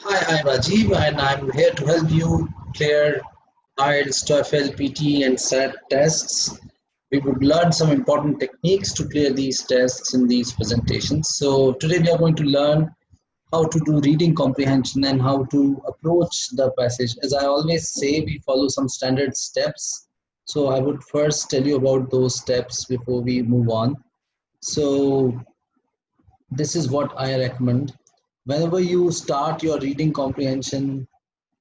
Hi, I'm Rajiv and I'm here to help you clear IELTS, TOEFL, PT and SAT tests. We would learn some important techniques to clear these tests in these presentations. So today we are going to learn how to do reading comprehension and how to approach the passage. As I always say, we follow some standard steps. So I would first tell you about those steps before we move on. So this is what I recommend. Whenever you start your reading comprehension,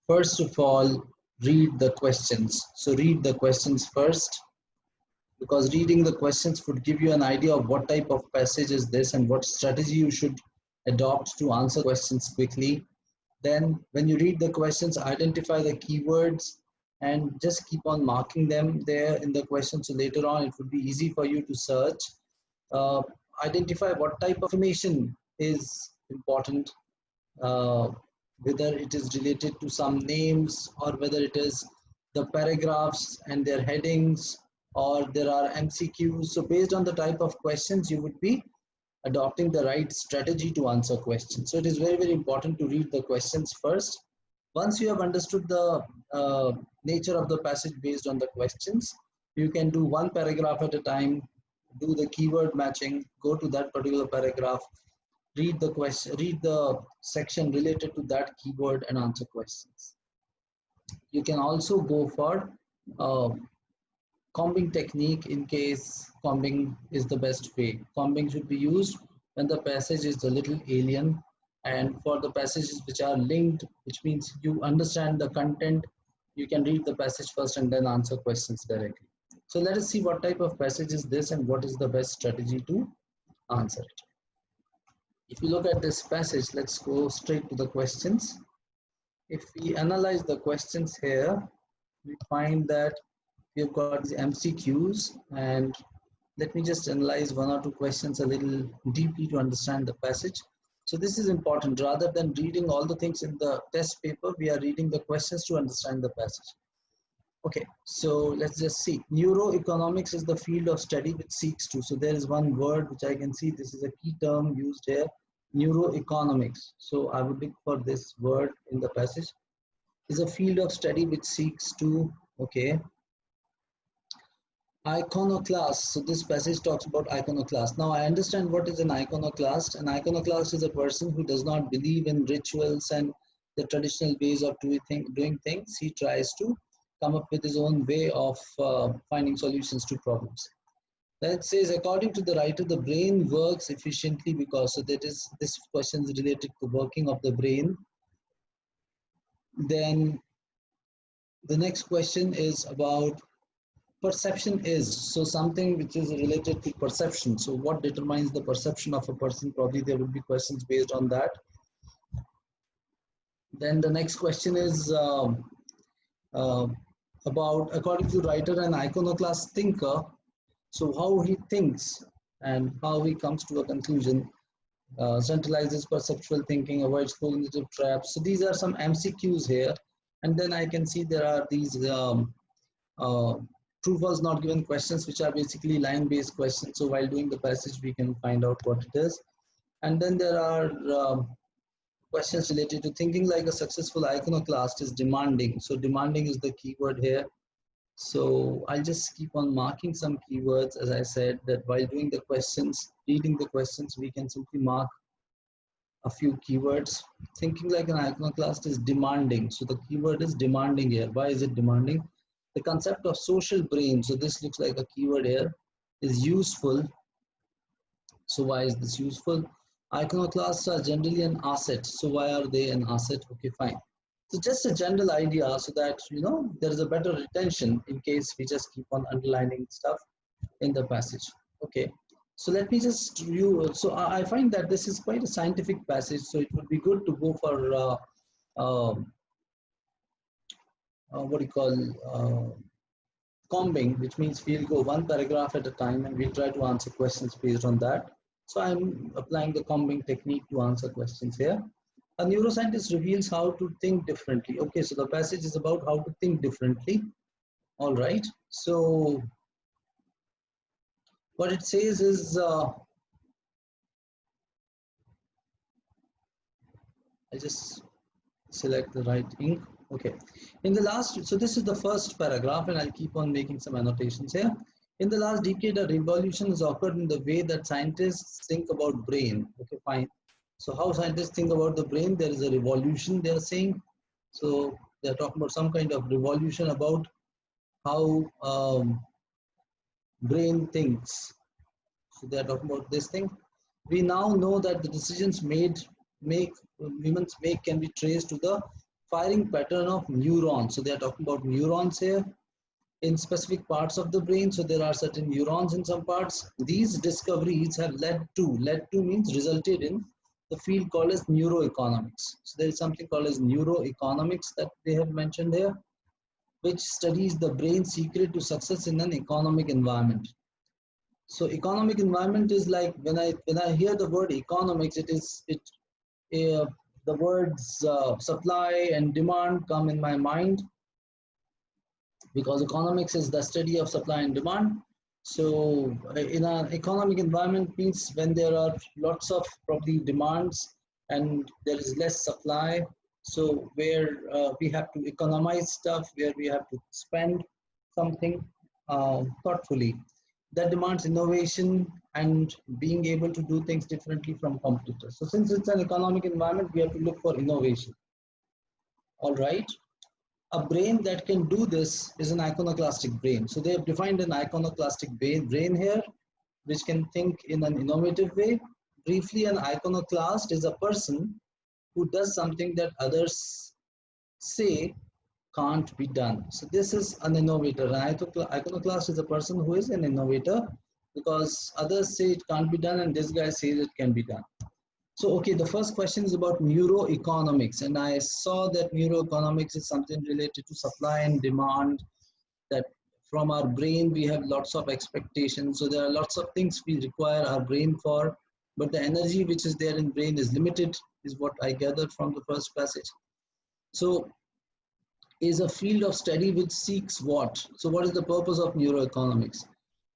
first of all, read the questions. So read the questions first, because reading the questions would give you an idea of what type of passage is this and what strategy you should adopt to answer questions quickly. Then when you read the questions, identify the keywords and just keep on marking them there in the question. So later on, it would be easy for you to search. Uh, Identify what type of information is important, uh, whether it is related to some names or whether it is the paragraphs and their headings or there are MCQs. So based on the type of questions, you would be adopting the right strategy to answer questions. So it is very, very important to read the questions first. Once you have understood the nature of the passage based on the questions, you can do one paragraph at a time, do the keyword matching, go to that particular paragraph, read the question, read the section related to that keyword and answer questions. You can also go for uh, combing technique in case combing is the best way. Combing should be used when the passage is a little alien and for the passages which are linked, which means you understand the content, you can read the passage first and then answer questions directly. So let us see what type of passage is this and what is the best strategy to answer it. If you look at this passage, let's go straight to the questions. If we analyze the questions here, we find that we've got these MCQs, and let me just analyze one or two questions a little deeply to understand the passage. So this is important. Rather than reading all the things in the test paper, we are reading the questions to understand the passage. Okay, so let's just see. Neuroeconomics is the field of study which seeks to. So there is one word which I can see. This is a key term used here. Neuroeconomics. So I would look for this word in the passage. Is a field of study which seeks to, okay. Iconoclast. So this passage talks about iconoclast. Now I understand what is an iconoclast. An iconoclast is a person who does not believe in rituals and the traditional ways of doing things. He tries to come up with his own way of finding solutions to problems. Then it says, according to the writer, the brain works efficiently because, so that is, this question is related to the working of the brain. Then the next question is about perception is, so something which is related to perception. So what determines the perception of a person? Probably there would be questions based on that. Then the next question is uh, about, according to writer, an iconoclast thinker. So how he thinks and how he comes to a conclusion, centralizes perceptual thinking, avoids cognitive traps. So these are some MCQs here. And then I can see there are these uh, true false not given questions, which are basically line based questions. So while doing the passage, we can find out what it is. And then there are questions related to thinking like a successful iconoclast is demanding. So demanding is the keyword here. So I'll just keep on marking some keywords. As I said, that while doing the questions, reading the questions, we can simply mark a few keywords. Thinking like an iconoclast is demanding. So the keyword is demanding here. Why is it demanding? The concept of social brain, so this looks like a keyword here, is useful. So why is this useful? Iconoclasts are generally an asset. So why are they an asset? Okay, fine. So just a general idea so that, you know, there is a better retention in case we just keep on underlining stuff in the passage. Okay. So let me just review. So I find that this is quite a scientific passage. So it would be good to go for what do you call combing, which means we'll go one paragraph at a time and we'll try to answer questions based on that. So I'm applying the combing technique to answer questions here. A neuroscientist reveals how to think differently. Okay, so the passage is about how to think differently. All right. So what it says is, I just select the right ink. Okay. In the last, so this is the first paragraph, and I'll keep on making some annotations here. In the last decade, a revolution has occurred in the way that scientists think about brain. Okay, fine. So how scientists think about the brain, there is a revolution, they are saying. So they're talking about some kind of revolution about how brain thinks. So they are talking about this thing. We now know that the decisions make humans make can be traced to the firing pattern of neurons. So they are talking about neurons here in specific parts of the brain. So there are certain neurons in some parts. These discoveries have led to means resulted in the field called as neuroeconomics. So there is something called as neuroeconomics that they have mentioned here, which studies the brain's secret to success in an economic environment. So economic environment is like when I hear the word economics, the words supply and demand come in my mind, because economics is the study of supply and demand. So in an economic environment means when there are lots of probably demands and there is less supply. So where we have to economize stuff, where we have to spend something thoughtfully. That demands innovation and being able to do things differently from competitors. So since it's an economic environment, we have to look for innovation. All right. A brain that can do this is an iconoclastic brain. So they have defined an iconoclastic brain here, which can think in an innovative way. Briefly, an iconoclast is a person who does something that others say can't be done. So this is an innovator. An iconoclast is a person who is an innovator because others say it can't be done and this guy says it can be done. So, okay, the first question is about neuroeconomics, and I saw that neuroeconomics is something related to supply and demand, that from our brain we have lots of expectations. So there are lots of things we require our brain for, but the energy which is there in brain is limited, is what I gathered from the first passage. So is a field of study which seeks what? So what is the purpose of neuroeconomics?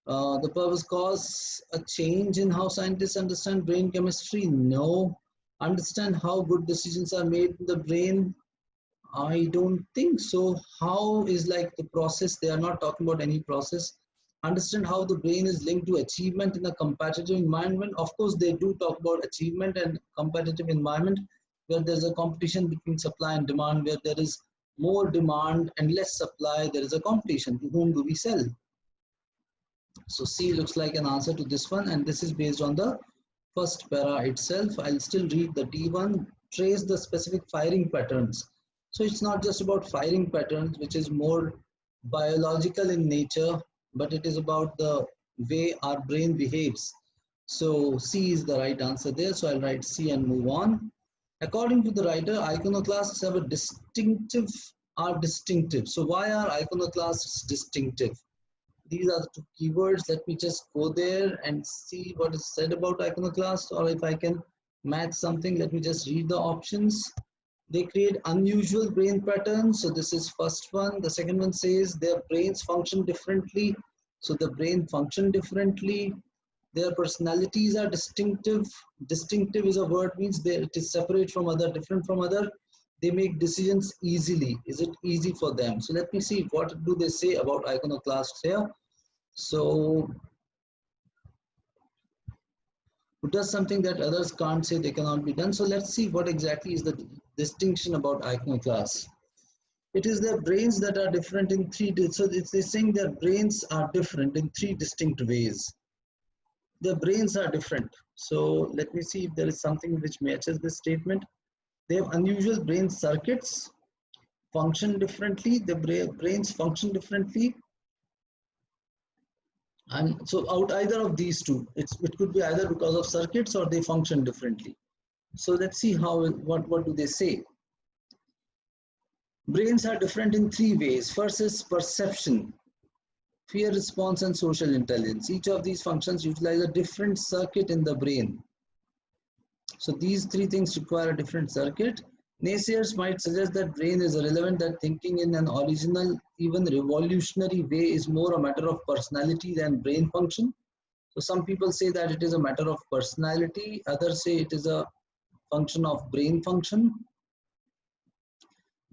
The purpose cause a change in how scientists understand brain chemistry? No. Understand how good decisions are made in the brain? I don't think so. How is like the process? They are not talking about any process. Understand how the brain is linked to achievement in a competitive environment. Of course, they do talk about achievement and competitive environment where there's a competition between supply and demand, where there is more demand and less supply, there is a competition. To whom do we sell? So C looks like an answer to this one, and this is based on the first para itself. I'll still read the D1. Trace the specific firing patterns. So it's not just about firing patterns, which is more biological in nature, but it is about the way our brain behaves. So C is the right answer there. So I'll write C and move on. According to the writer, iconoclasts have are distinctive. So why are iconoclasts distinctive? These are the two keywords. Let me just go there and see what is said about iconoclast, or if I can match something, let me just read the options. They create unusual brain patterns. So this is first one. The second one says their brains function differently. So the brain function differently. Their personalities are distinctive. Distinctive is a word, means it is separate from other, different from other. They make decisions easily. Is it easy for them? So let me see, what do they say about iconoclasts here? So who does something that others can't say, they cannot be done. So let's see what exactly is the distinction about iconoclasts. It is their brains that are different in so they're saying their brains are different in three distinct ways. Their brains are different. So let me see if there is something which matches this statement. They have unusual brain circuits, function differently, the brains function differently. And so out either of these two, it could be either because of circuits or they function differently. So let's see what do they say. Brains are different in three ways. First is perception, fear response, and social intelligence. Each of these functions utilize a different circuit in the brain. So these three things require a different circuit. Naysayers might suggest that brain is irrelevant, that thinking in an original, even revolutionary way is more a matter of personality than brain function. So some people say that it is a matter of personality, others say it is a function of brain function.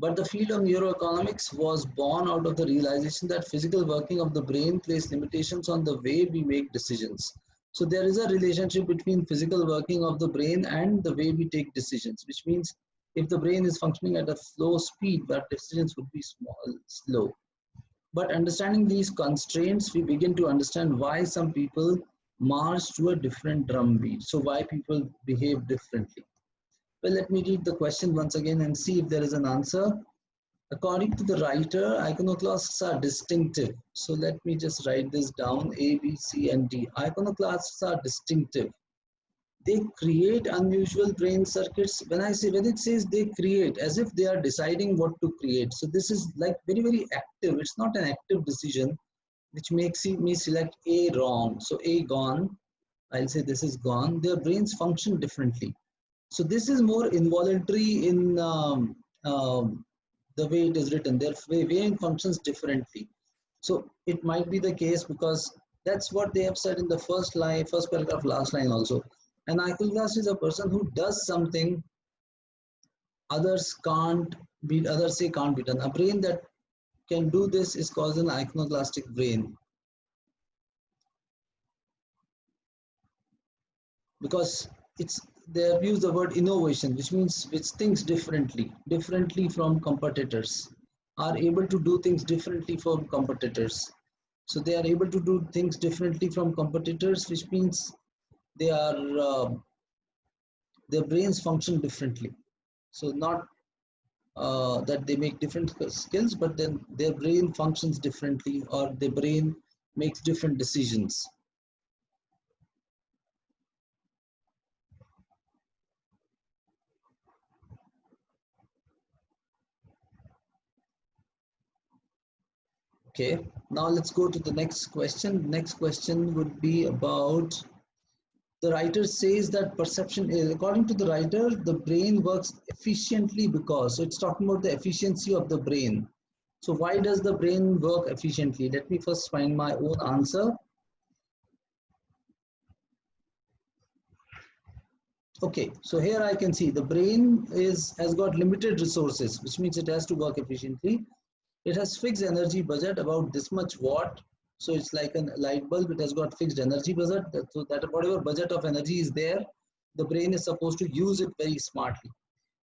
But the field of neuroeconomics was born out of the realization that physical working of the brain places limitations on the way we make decisions. So there is a relationship between physical working of the brain and the way we take decisions, which means if the brain is functioning at a slow speed, our decisions would be slow. But understanding these constraints, we begin to understand why some people march to a different drum beat. So why people behave differently. Well, let me read the question once again and see if there is an answer. According to the writer, iconoclasts are distinctive. So let me just write this down, A, B, C, and D. Iconoclasts are distinctive. They create unusual brain circuits. When it says they create, as if they are deciding what to create. So this is like very, very active. It's not an active decision, which makes me select A wrong. So A gone. I'll say this is gone. Their brains function differently. So this is more involuntary in the way it is written. Their brain functions differently. So it might be the case because that's what they have said in the first line, first paragraph, last line also. An iconoclast is a person who does something others say can't be done. A brain that can do this is called an iconoclastic brain, because they have used the word innovation, which means which thinks differently from competitors, are able to do things differently from competitors. So they are able to do things differently from competitors, which means they are their brains function differently. So not that they make different skills, but then their brain functions differently, or their brain makes different decisions. Okay, now let's go to the next question. Next question would be about, the writer says that perception is, according to the writer, the brain works efficiently because, so it's talking about the efficiency of the brain. So why does the brain work efficiently? Let me first find my own answer. Okay, so here I can see the brain has got limited resources, which means it has to work efficiently. It has fixed energy budget about this much watt. So it's like a light bulb. It has got fixed energy budget. So that whatever budget of energy is there, the brain is supposed to use it very smartly.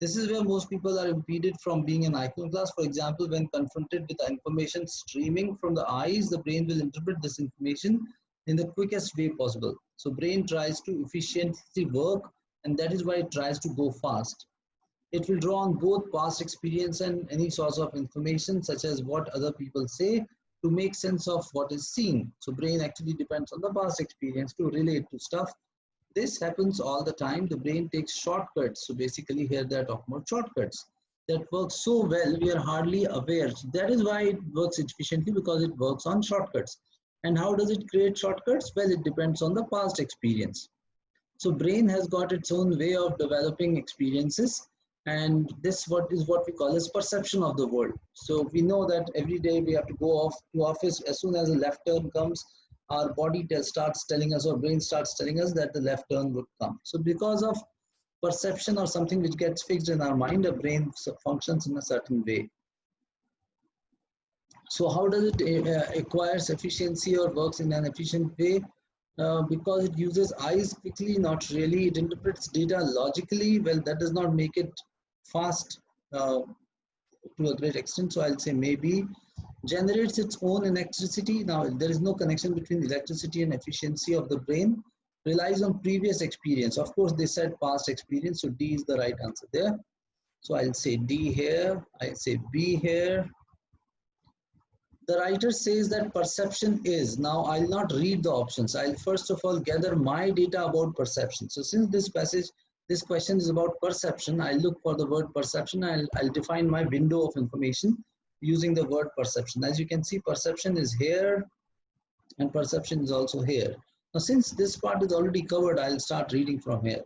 This is where most people are impeded from being an iconoclast. For example, when confronted with information streaming from the eyes, the brain will interpret this information in the quickest way possible. So brain tries to efficiently work, and that is why it tries to go fast. It will draw on both past experience and any source of information, such as what other people say, to make sense of what is seen. So brain actually depends on the past experience to relate to stuff. This happens all the time. The brain takes shortcuts. So basically here they're talking about shortcuts that work so well we are hardly aware. So that is why it works efficiently, because it works on shortcuts. And how does it create shortcuts? Well, it depends on the past experience. So brain has got its own way of developing experiences, and this is what we call as perception of the world. So we know that every day we have to go off to office. As soon as a left turn comes, our body starts telling us, or brain starts telling us that the left turn would come. So because of perception or something which gets fixed in our mind, the brain functions in a certain way. So how does it acquires efficiency or works in an efficient way? Because it uses eyes quickly, not really. It interprets data logically. Well, that does not make it fast to a great extent. So I'll say maybe. Generates its own electricity. Now, there is no connection between electricity and efficiency of the brain. Relies on previous experience. Of course, they said past experience, so D is the right answer there. So I'll say D here. I'll say B here. The writer says that perception is, now I'll not read the options. I'll first of all gather my data about perception. So since this question is about perception, I'll look for the word perception. I'll define my window of information using the word perception. As you can see, perception is here and perception is also here. Now, since this part is already covered, I'll start reading from here.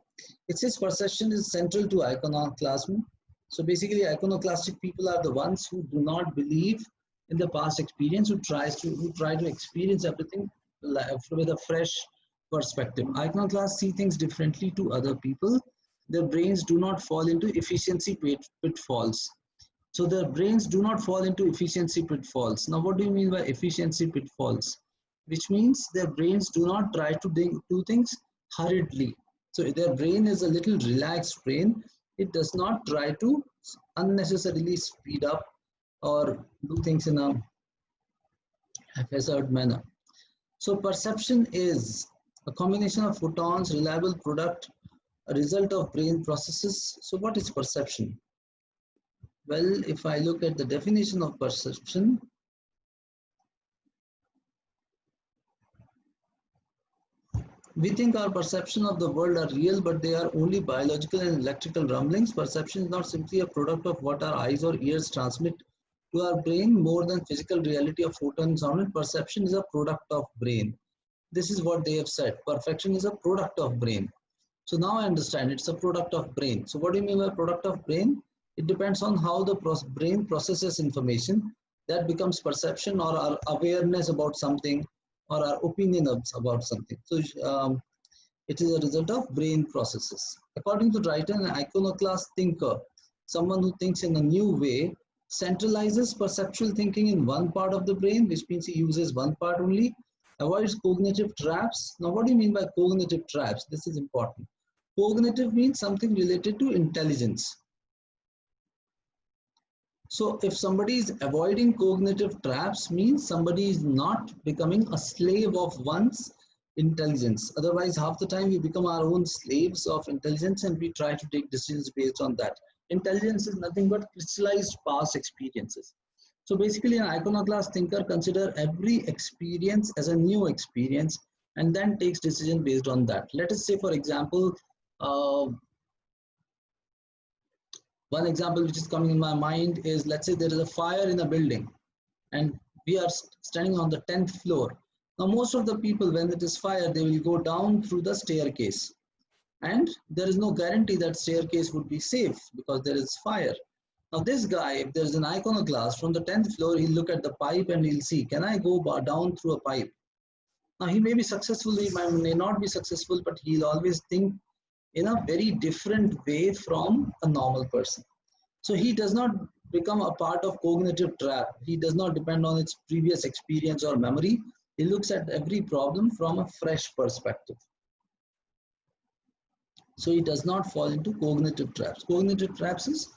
It says perception is central to iconoclasm. So basically, iconoclastic people are the ones who do not believe in the past experience, who try to experience everything with a fresh perspective. Iconoclasts see things differently to other people. Their brains do not fall into efficiency pitfalls. So their brains do not fall into efficiency pitfalls. Now, what do you mean by efficiency pitfalls? Which means their brains do not try to do things hurriedly. So their brain is a little relaxed brain. It does not try to unnecessarily speed up or do things in a haphazard manner. So perception is a combination of photons, reliable product, a result of brain processes. So what is perception? Well, if I look at the definition of perception, we think our perception of the world are real, but they are only biological and electrical rumblings. Perception is not simply a product of what our eyes or ears transmit to our brain more than physical reality of photon and sound. Perception is a product of brain. This is what they have said. Perception is a product of brain. So now I understand it's a product of brain. So what do you mean by product of brain? It depends on how the brain processes information. That becomes perception or our awareness about something or our opinion about something. So it is a result of brain processes. According to Writer, an iconoclast thinker, someone who thinks in a new way, centralizes perceptual thinking in one part of the brain, which means he uses one part only, avoids cognitive traps. Now, what do you mean by cognitive traps? This is important. Cognitive means something related to intelligence. So if somebody is avoiding cognitive traps, means somebody is not becoming a slave of one's intelligence. Otherwise, half the time we become our own slaves of intelligence and we try to take decisions based on that. Intelligence is nothing but crystallized past experiences. So basically, an iconoclast thinker considers every experience as a new experience and then takes decision based on that. Let us say, for example, one example which is coming in my mind is, let's say there is a fire in a building and we are standing on the 10th floor. Now, most of the people, when it is fire, they will go down through the staircase. And there is no guarantee that staircase would be safe because there is fire. Now, this guy, if there's an iconoclast from the 10th floor, he'll look at the pipe and he'll see, can I go down through a pipe? Now, he may be successful, he may not be successful, but he'll always think in a very different way from a normal person. So he does not become a part of cognitive trap. He does not depend on its previous experience or memory. He looks at every problem from a fresh perspective. So he does not fall into cognitive traps. Cognitive traps is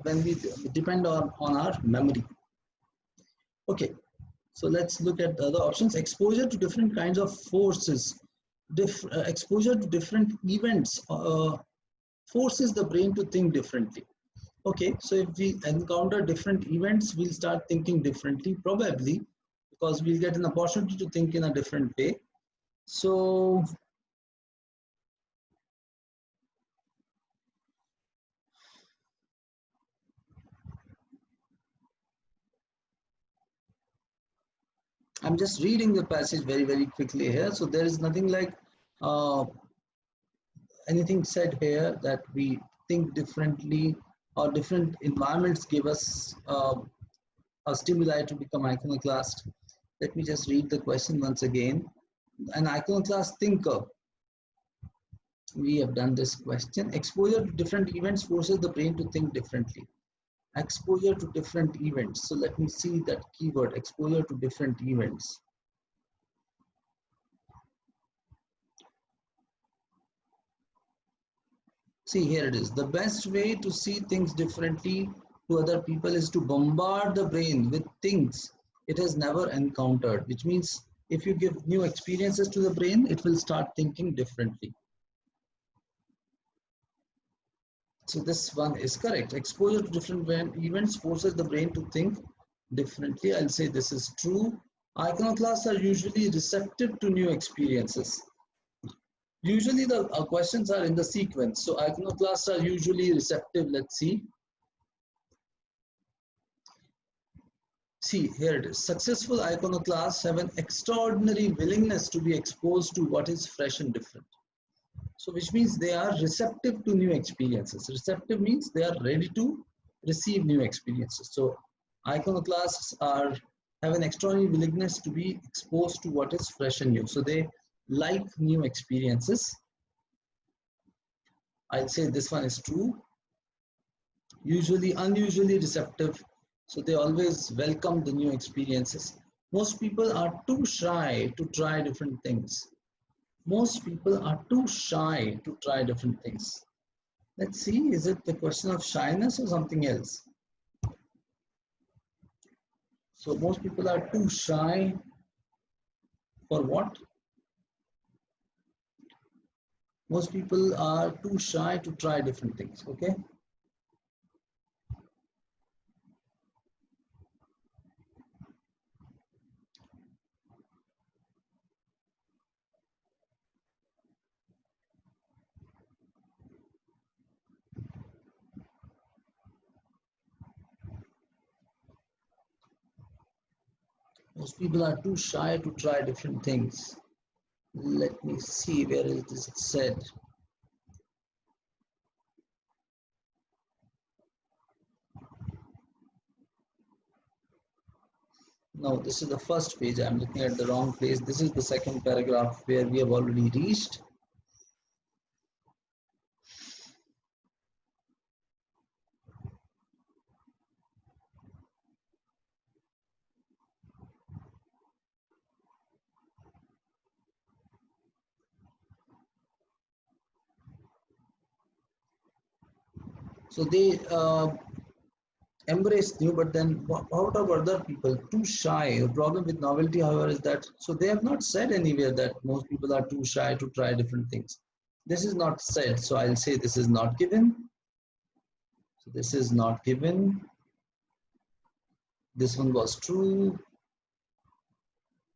when we depend on our memory. Okay, so let's look at the other options. Exposure to different kinds of forces. Exposure to different events forces the brain to think differently. Okay, so if we encounter different events, we'll start thinking differently, probably, because we'll get an opportunity to think in a different way. So I'm just reading the passage very, very quickly here. So there is nothing like anything said here that we think differently or different environments give us a stimuli to become iconoclast. Let me just read the question once again. An iconoclast thinker. We have done this question. Exposure to different events forces the brain to think differently. Exposure to different events. So let me see that keyword, exposure to different events. See, here it is. The best way to see things differently to other people is to bombard the brain with things it has never encountered, which means if you give new experiences to the brain, it will start thinking differently. So this one is correct. Exposure to different events forces the brain to think differently. I'll say this is true. Iconoclasts are usually receptive to new experiences. Usually the questions are in the sequence. So iconoclasts are usually receptive. Let's see. See, here it is. Successful iconoclasts have an extraordinary willingness to be exposed to what is fresh and different. So which means they are receptive to new experiences. Receptive means they are ready to receive new experiences. So iconoclasts have an extraordinary willingness to be exposed to what is fresh and new. So they like new experiences. I'd say this one is true. usually unusually receptive, so they always welcome the new experiences. Most people are too shy to try different things. Most people are too shy to try different things. Let's see, is it the question of shyness or something else? So most people are too shy for what? Most people are too shy to try different things, okay? Most people are too shy to try different things. Let me see where it is said. No, this is the first page. I'm looking at the wrong place. This is the second paragraph where we have already reached. So they embrace new, but then what about other people? Too shy. The problem with novelty, however, is that so they have not said anywhere that most people are too shy to try different things. This is not said, so I'll say this is not given. So this is not given. This one was true.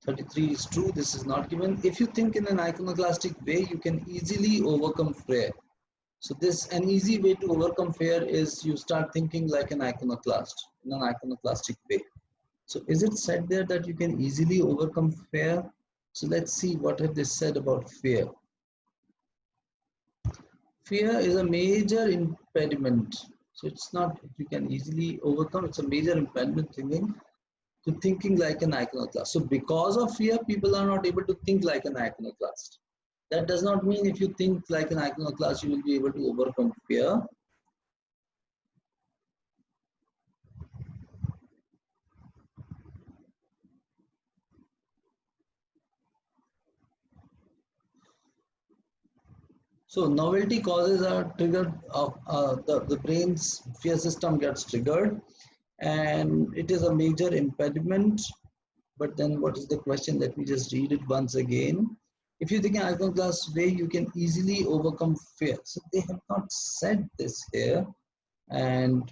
33 is true. This is not given. If you think in an iconoclastic way, you can easily overcome fear. So this an easy way to overcome fear is you start thinking like an iconoclast in an iconoclastic way. So is it said there that you can easily overcome fear? So let's see what have they said about fear. Fear is a major impediment. So it's not you can easily overcome. It's a major impediment to thinking like an iconoclast. So because of fear, people are not able to think like an iconoclast. That does not mean if you think like an iconoclast, you will be able to overcome fear. So novelty causes are triggered of the brain's fear system gets triggered, and it is a major impediment. But then what is the question? Let me just read it once again. If you think an iconoclast way, you can easily overcome fear. So they have not said this here. And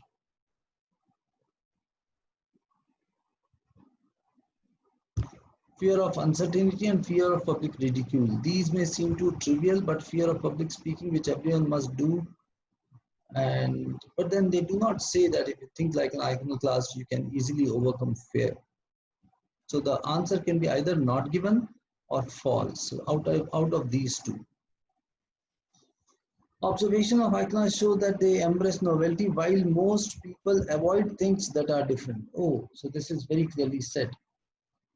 fear of uncertainty and fear of public ridicule. These may seem too trivial, but fear of public speaking, which everyone must do, and but then they do not say that if you think like an iconoclast, you can easily overcome fear. So the answer can be either not given or false. So out of these two. Observation of iconoclasts show that they embrace novelty while most people avoid things that are different. Oh, so this is very clearly said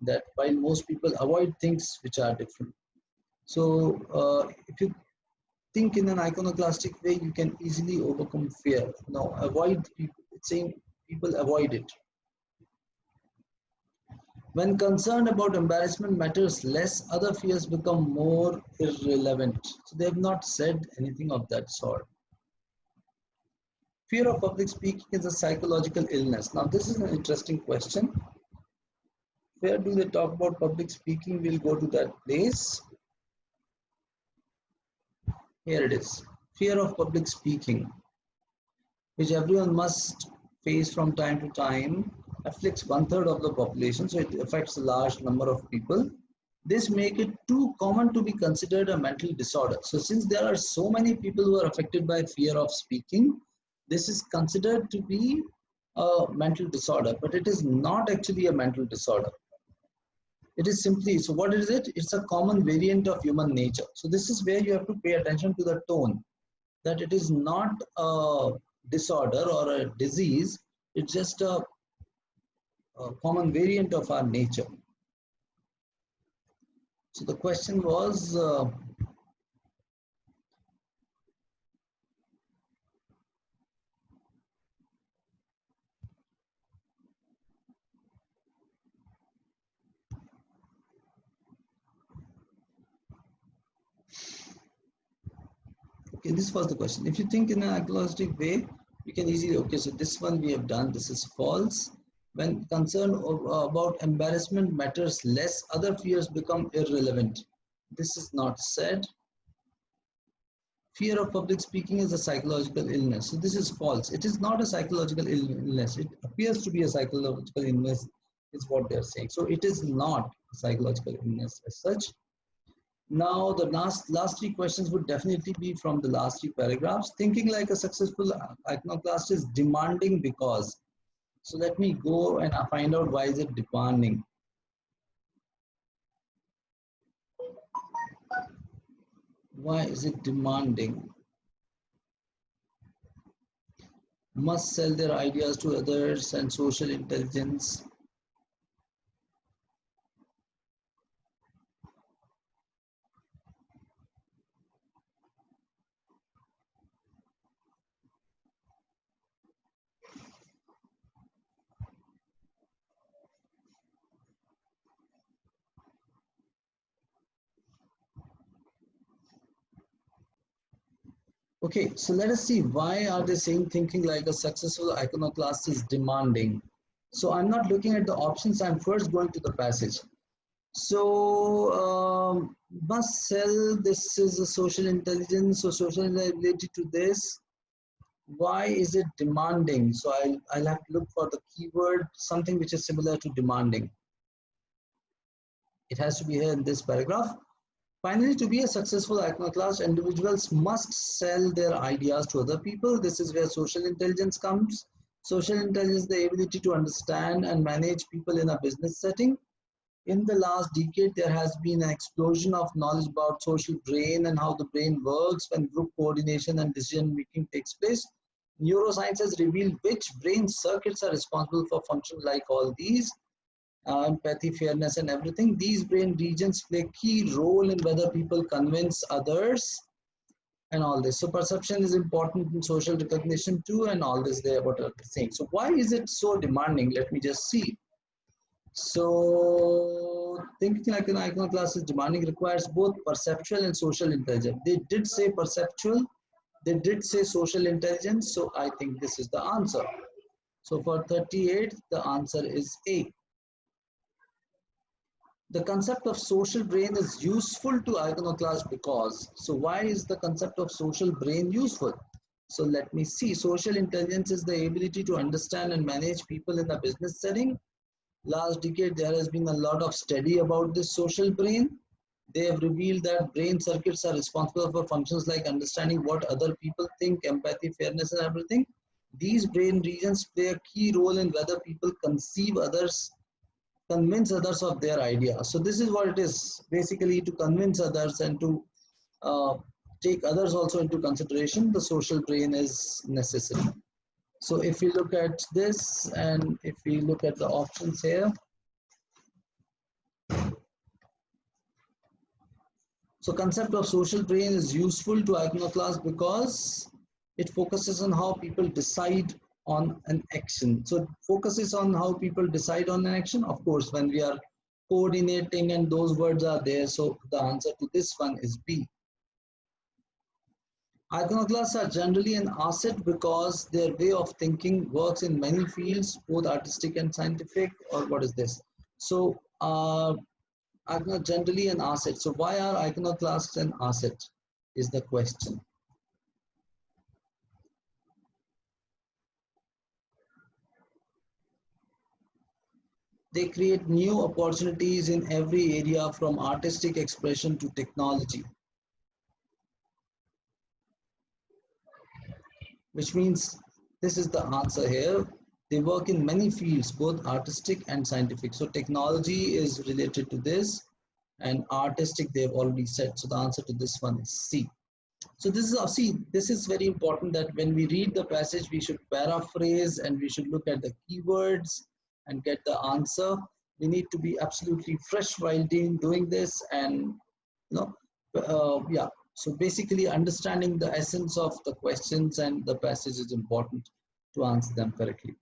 that while most people avoid things which are different. So if you think in an iconoclastic way, you can easily overcome fear. Now, avoid people, it's saying people avoid it. When concerned about embarrassment matters less, other fears become more irrelevant. So they have not said anything of that sort. Fear of public speaking is a psychological illness. Now, this is an interesting question. Where do they talk about public speaking? We'll go to that place. Here it is. Fear of public speaking, which everyone must face from time to time, afflicts one-third of the population, so it affects a large number of people. This makes it too common to be considered a mental disorder. So since there are so many people who are affected by fear of speaking, this is considered to be a mental disorder, but it is not actually a mental disorder. It is simply, so what is it? It's a common variant of human nature. So this is where you have to pay attention to the tone, that it is not a disorder or a disease, it's just a common variant of our nature. So the question was, Okay, this was the question. If you think in an agnostic way, you can easily, okay, so this one we have done, this is false. When concern about embarrassment matters less, other fears become irrelevant. This is not said. Fear of public speaking is a psychological illness. So this is false. It is not a psychological illness. It appears to be a psychological illness, is what they're saying. So it is not a psychological illness as such. Now the last three questions would definitely be from the last three paragraphs. Thinking like a successful iconoclast is demanding because. So let me go and find out why is it demanding. Why is it demanding? Must sell their ideas to others and social intelligence. Okay, so let us see, why are they saying thinking like a successful iconoclast is demanding? So I'm not looking at the options, I'm first going to the passage. So must sell, this is a social intelligence, so social ability to this. Why is it demanding? So I'll have to look for the keyword, something which is similar to demanding. It has to be here in this paragraph. Finally, to be a successful iconoclast, individuals must sell their ideas to other people. This is where social intelligence comes. Social intelligence is the ability to understand and manage people in a business setting. In the last decade, there has been an explosion of knowledge about social brain and how the brain works when group coordination and decision making takes place. Neuroscience has revealed which brain circuits are responsible for functions like all these. Empathy, fairness, and everything. These brain regions play a key role in whether people convince others and all this. So perception is important in social recognition too, and all this there what I'm saying. So why is it so demanding? Let me just see. So thinking like an iconoclast is demanding requires both perceptual and social intelligence. They did say perceptual, they did say social intelligence, so I think this is the answer. So for 38, the answer is A. The concept of social brain is useful to iconoclast because. So why is the concept of social brain useful? So let me see. Social intelligence is the ability to understand and manage people in a business setting. Last decade, there has been a lot of study about this social brain. They have revealed that brain circuits are responsible for functions like understanding what other people think, empathy, fairness, and everything. These brain regions play a key role in whether people convince others of their idea. So this is what it is, basically to convince others and to take others also into consideration. The social brain is necessary. So if we look at this and if we look at the options here, so concept of social brain is useful to iconoclast because it focuses on how people decide on an action. So it focuses on how people decide on an action. Of course, when we are coordinating and those words are there, so the answer to this one is B. Iconoclasts are generally an asset because their way of thinking works in many fields, both artistic and scientific, or what is this? So generally an asset. So why are iconoclasts an asset is the question. They create new opportunities in every area from artistic expression to technology. Which means this is the answer here. They work in many fields, both artistic and scientific. So technology is related to this and artistic they've already said. So the answer to this one is C. So this is, see, this is very important that when we read the passage, we should paraphrase and we should look at the keywords and get the answer. We need to be absolutely fresh while doing this, and yeah. So basically understanding the essence of the questions and the passage is important to answer them correctly.